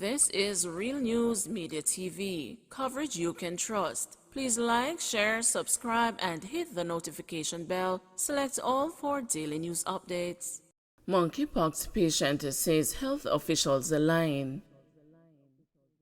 This is Real News Media TV, coverage you can trust. Please like, share, subscribe, and hit the notification bell. Select all for daily news updates. Monkeypox patient says health officials are lying.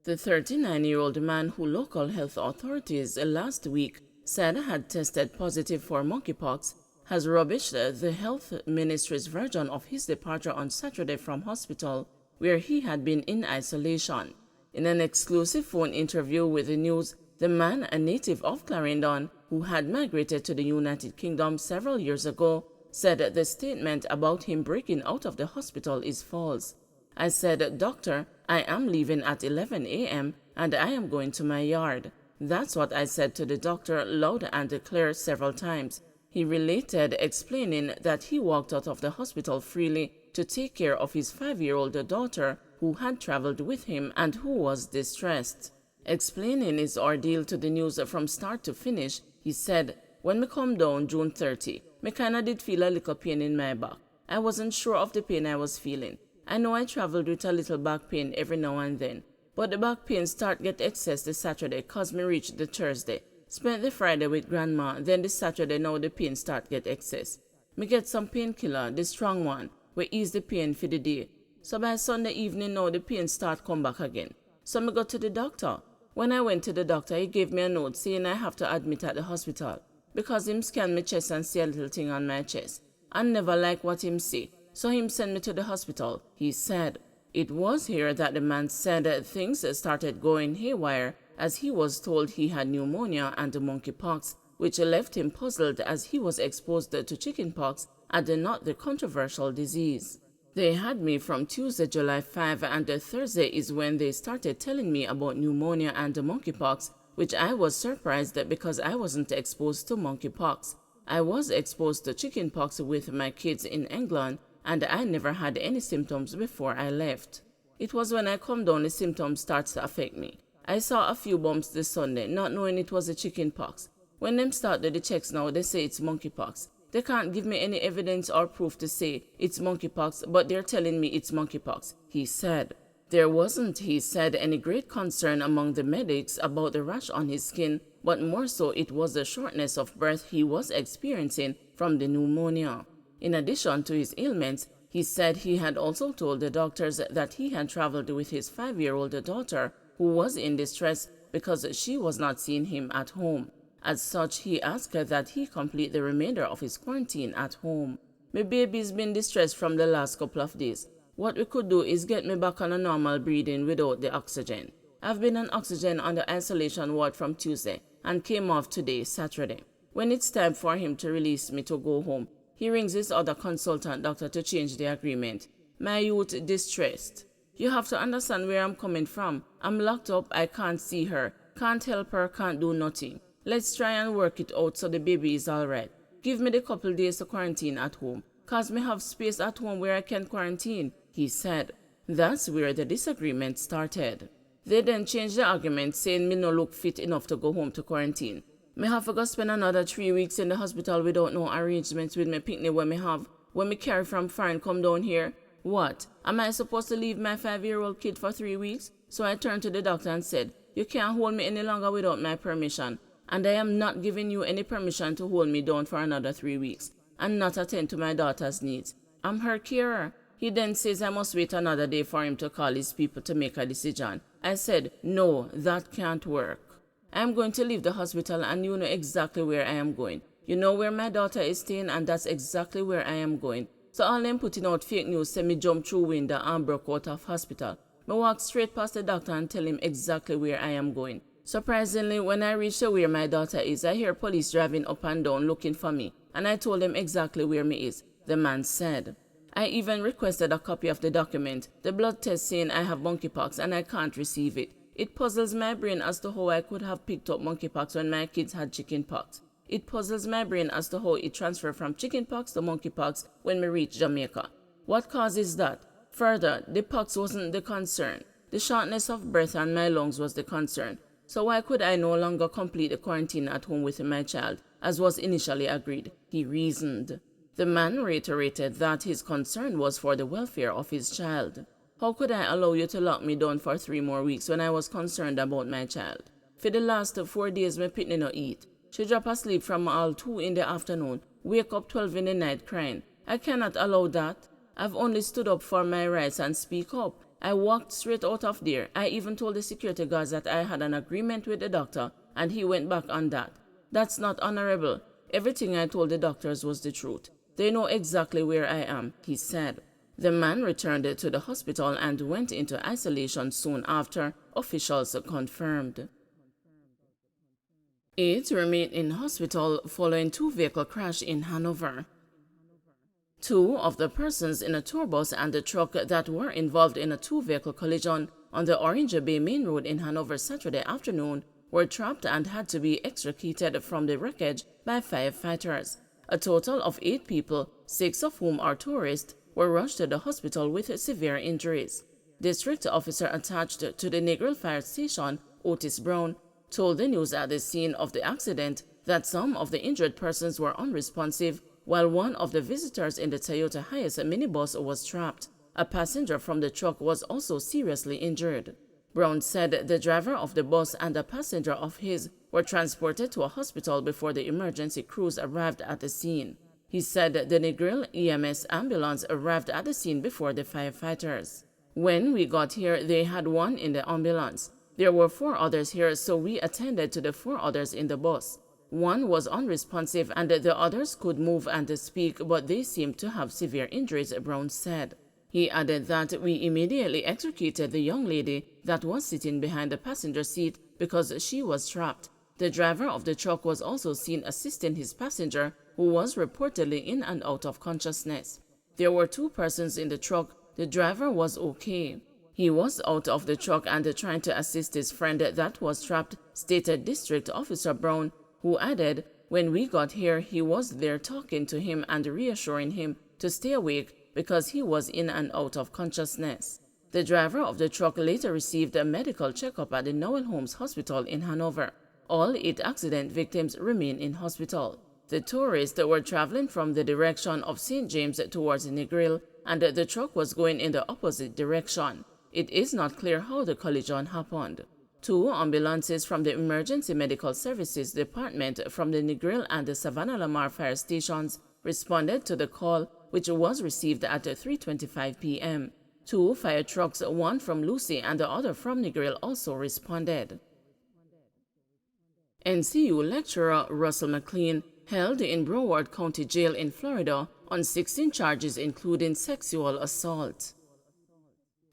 The 39-year-old man who local health authorities last week said had tested positive for monkeypox has rubbished the health ministry's version of his departure on Saturday from hospital, where he had been in isolation. In an exclusive phone interview with the news, the man, a native of Clarendon, who had migrated to the United Kingdom several years ago, said the statement about him breaking out of the hospital is false. I said, "Doctor, I am leaving at 11 a.m. and I am going to my yard." That's what I said to the doctor loud and clear several times. He related, explaining that he walked out of the hospital freely to take care of his 5-year-old daughter who had traveled with him and who was distressed. Explaining his ordeal to the news from start to finish, he said, "When me come down June 30, me kinda did feel a little pain in my back. I wasn't sure of the pain I was feeling. I know I traveled with a little back pain every now and then, but the back pain start get excess the Saturday cause me reached the Thursday. Spent the Friday with grandma, then the Saturday now the pain start get excess. Me get some painkiller, the strong one, we ease the pain for the day. So by Sunday evening now the pain start come back again. So me go to the doctor. When I went to the doctor, he gave me a note saying I have to admit at the hospital because him scan my chest and see a little thing on my chest. I never like what him see, so him send me to the hospital," he said. It was here that the man said things started going haywire as he was told he had pneumonia and monkeypox, which left him puzzled as he was exposed to chickenpox and not the controversial disease. "They had me from Tuesday, July 5, and Thursday is when they started telling me about pneumonia and monkeypox, which I was surprised because I wasn't exposed to monkeypox. I was exposed to chickenpox with my kids in England, and I never had any symptoms before I left. It was when I come down the symptoms starts to affect me. I saw a few bumps this Sunday, not knowing it was a chickenpox. When them started the checks now, they say it's monkeypox. They can't give me any evidence or proof to say it's monkeypox, but they're telling me it's monkeypox," he said. There wasn't, he said, any great concern among the medics about the rash on his skin, but more so it was the shortness of breath he was experiencing from the pneumonia. In addition to his ailments, he said he had also told the doctors that he had traveled with his 5-year-old daughter who was in distress because she was not seeing him at home. As such, he asked that he complete the remainder of his quarantine at home. "My baby's been distressed from the last couple of days. What we could do is get me back on a normal breathing without the oxygen. I've been on oxygen on the isolation ward from Tuesday and came off today, Saturday. When it's time for him to release me to go home, he rings his other consultant doctor to change the agreement. My youth distressed. You have to understand where I'm coming from. I'm locked up, I can't see her, can't help her, can't do nothing. Let's try and work it out so the baby is alright. Give me the couple days to quarantine at home, cause me have space at home where I can quarantine," he said. That's where the disagreement started. They then changed the argument, saying me no look fit enough to go home to quarantine. Me have to go spend another 3 weeks in the hospital without no arrangements with my picnic when me carry from foreign come down here. What? Am I supposed to leave my 5-year-old kid for 3 weeks? So I turned to the doctor and said, "You can't hold me any longer without my permission. And I am not giving you any permission to hold me down for another 3 weeks and not attend to my daughter's needs. I'm her carer." He then says I must wait another day for him to call his people to make a decision. I said, "No, that can't work. I am going to leave the hospital and you know exactly where I am going. You know where my daughter is staying and that's exactly where I am going. So all them putting out fake news say me jump through window and broke out of hospital. Me walk straight past the doctor and tell him exactly where I am going. Surprisingly, when I reach where my daughter is, I hear police driving up and down looking for me, and I told them exactly where me is," the man said. "I even requested a copy of the document, the blood test saying I have monkeypox and I can't receive it. It puzzles my brain as to how I could have picked up monkeypox when my kids had chickenpox. It puzzles my brain as to how it transferred from chickenpox to monkeypox when we reached Jamaica. What causes that? Further, the pox wasn't the concern. The shortness of breath and my lungs was the concern. So why could I no longer complete the quarantine at home with my child, as was initially agreed?" he reasoned. The man reiterated that his concern was for the welfare of his child. How could I allow you to lock me down for 3 more weeks when I was concerned about my child? For the last 4 days, my pitney no eat. She drop asleep from all 2 in the afternoon, wake up 12 in the night crying. I cannot allow that. I've only stood up for my rights and speak up. I walked straight out of there. I even told the security guards that I had an agreement with the doctor and he went back on that. That's not honorable. Everything I told the doctors was the truth. They know exactly where I am, he said. The man returned to the hospital and went into isolation soon after, officials confirmed. 8 remain in hospital following 2-vehicle crash in Hanover. 2 of the persons in a tour bus and the truck that were involved in a 2-vehicle collision on the Orange Bay Main Road in Hanover Saturday afternoon were trapped and had to be extricated from the wreckage by firefighters. A total of 8 people, 6 of whom are tourists, were rushed to the hospital with severe injuries. District officer attached to the Negril Fire Station, Otis Brown, told the news at the scene of the accident that some of the injured persons were unresponsive, while one of the visitors in the Toyota Hiace minibus was trapped. A passenger from the truck was also seriously injured. Brown said the driver of the bus and a passenger of his were transported to a hospital before the emergency crews arrived at the scene. He said the Negril EMS ambulance arrived at the scene before the firefighters. When we got here, they had 1 in the ambulance. There were 4 others here, so we attended to the 4 others in the bus. 1 was unresponsive and the others could move and speak, but they seemed to have severe injuries, Brown said. He added that we immediately extricated the young lady that was sitting behind the passenger seat because she was trapped. The driver of the truck was also seen assisting his passenger, who was reportedly in and out of consciousness. There were 2 persons in the truck. The driver was okay. He was out of the truck and trying to assist his friend that was trapped, stated District Officer Brown, who added, when we got here, he was there talking to him and reassuring him to stay awake because he was in and out of consciousness. The driver of the truck later received a medical checkup at the Noel Holmes Hospital in Hanover. All 8 accident victims remain in hospital. The tourists were traveling from the direction of St. James towards Negril, and the truck was going in the opposite direction. It is not clear how the collision happened. 2 ambulances from the Emergency Medical Services Department from the Negril and the Savannah Lamar fire stations responded to the call, which was received at 3:25 p.m. 2 fire trucks, 1 from Lucy and the other from Negril, also responded. NCU lecturer Russell McLean held in Broward County Jail in Florida on 16 charges including sexual assault.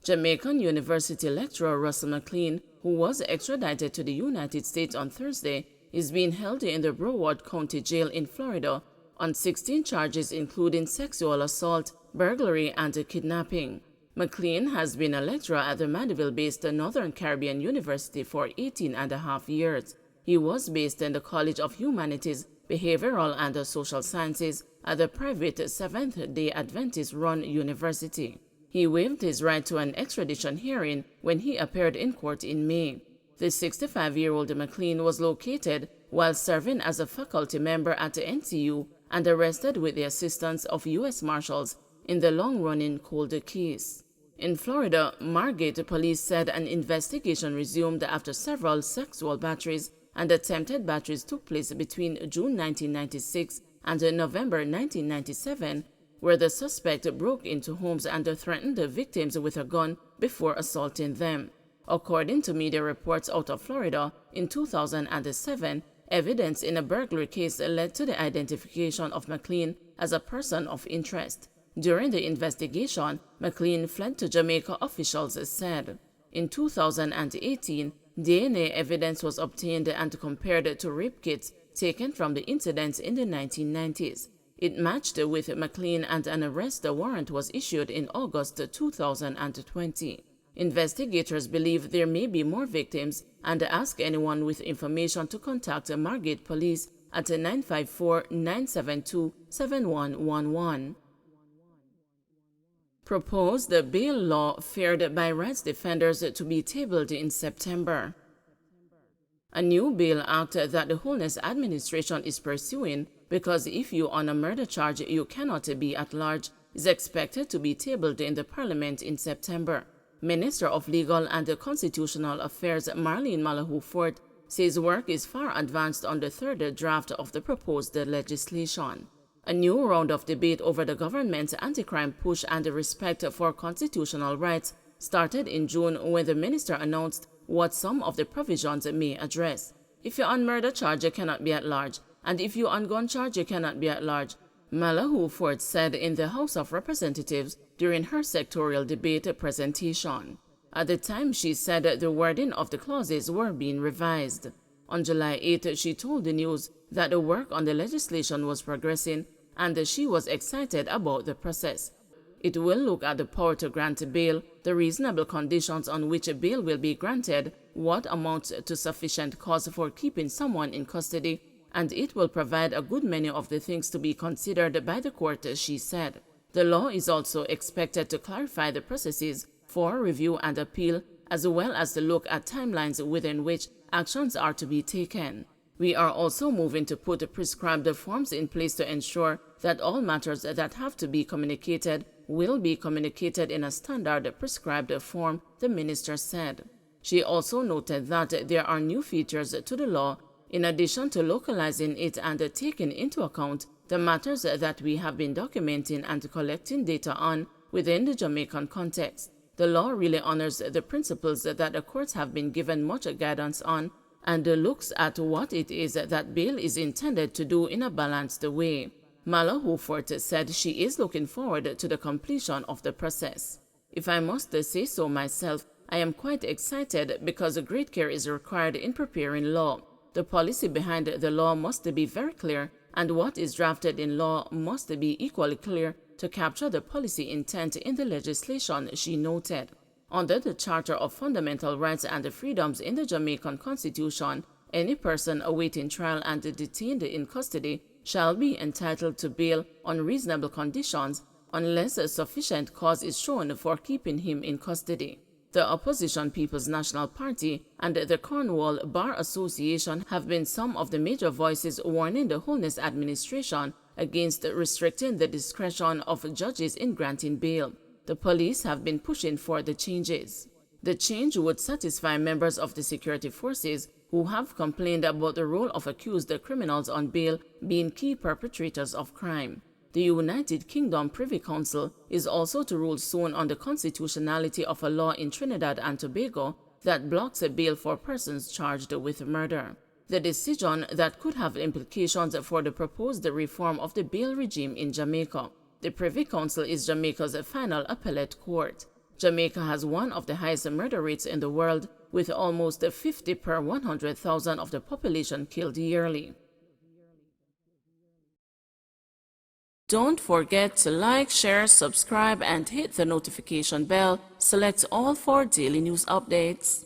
Jamaican University lecturer Russell McLean, who was extradited to the United States on Thursday, is being held in the Broward County Jail in Florida on 16 charges including sexual assault, burglary, and kidnapping. McLean has been a lecturer at the Mandeville-based Northern Caribbean University for 18.5 years. He was based in the College of Humanities, Behavioral and Social Sciences at the private Seventh-day Adventist-run university. He waived his right to an extradition hearing when he appeared in court in May. The 65-year-old McLean was located while serving as a faculty member at the NCU and arrested with the assistance of U.S. Marshals in the long-running cold case. In Florida, Margate police said an investigation resumed after several sexual batteries and attempted batteries took place between June 1996 and November 1997, where the suspect broke into homes and threatened the victims with a gun before assaulting them. According to media reports out of Florida, in 2007, evidence in a burglary case led to the identification of McLean as a person of interest. During the investigation, McLean fled to Jamaica, officials said. In 2018, DNA evidence was obtained and compared to rape kits taken from the incidents in the 1990s. It matched with McLean and an arrest warrant was issued in August 2020. Investigators believe there may be more victims and ask anyone with information to contact Margate Police at 954-972-7111. Proposed bail law feared by rights defenders to be tabled in September. A new bail act that the Holness administration is pursuing, because if you on a murder charge you cannot be at large, is expected to be tabled in the Parliament in September. Minister of Legal and Constitutional Affairs Marlene Malahou-Fort says work is far advanced on the third draft of the proposed legislation. A new round of debate over the government's anti-crime push and the respect for constitutional rights started in June when the minister announced what some of the provisions may address. If you're on murder charge, you cannot be at large, and if you're on gun charge, you cannot be at large, Malahou-Fort said in the House of Representatives during her sectorial debate presentation. At the time, she said the wording of the clauses were being revised. On July 8, she told the news that the work on the legislation was progressing and she was excited about the process. It will look at the power to grant bail, the reasonable conditions on which a bail will be granted, what amounts to sufficient cause for keeping someone in custody, and it will provide a good many of the things to be considered by the court, she said. The law is also expected to clarify the processes for review and appeal, as well as to look at timelines within which actions are to be taken. We are also moving to put prescribed forms in place to ensure that all matters that have to be communicated will be communicated in a standard prescribed form, the minister said. She also noted that there are new features to the law, in addition to localizing it and taking into account the matters that we have been documenting and collecting data on within the Jamaican context. The law really honors the principles that the courts have been given much guidance on and looks at what it is that bail is intended to do in a balanced way. Malahou-Fort said she is looking forward to the completion of the process. If I must say so myself, I am quite excited because great care is required in preparing law. The policy behind the law must be very clear, and what is drafted in law must be equally clear to capture the policy intent in the legislation, she noted. Under the Charter of Fundamental Rights and Freedoms in the Jamaican Constitution, any person awaiting trial and detained in custody shall be entitled to bail on reasonable conditions unless a sufficient cause is shown for keeping him in custody. The opposition People's National Party and the Cornwall Bar Association have been some of the major voices warning the Holness administration against restricting the discretion of judges in granting bail. The police have been pushing for the changes. The change would satisfy members of the security forces who have complained about the role of accused criminals on bail being key perpetrators of crime. The United Kingdom Privy Council is also to rule soon on the constitutionality of a law in Trinidad and Tobago that blocks a bail for persons charged with murder. The decision that could have implications for the proposed reform of the bail regime in Jamaica. The Privy Council is Jamaica's final appellate court. Jamaica has one of the highest murder rates in the world, with almost 50 per 100,000 of the population killed yearly. Don't forget to like, share, subscribe, and hit the notification bell. Select all for daily news updates.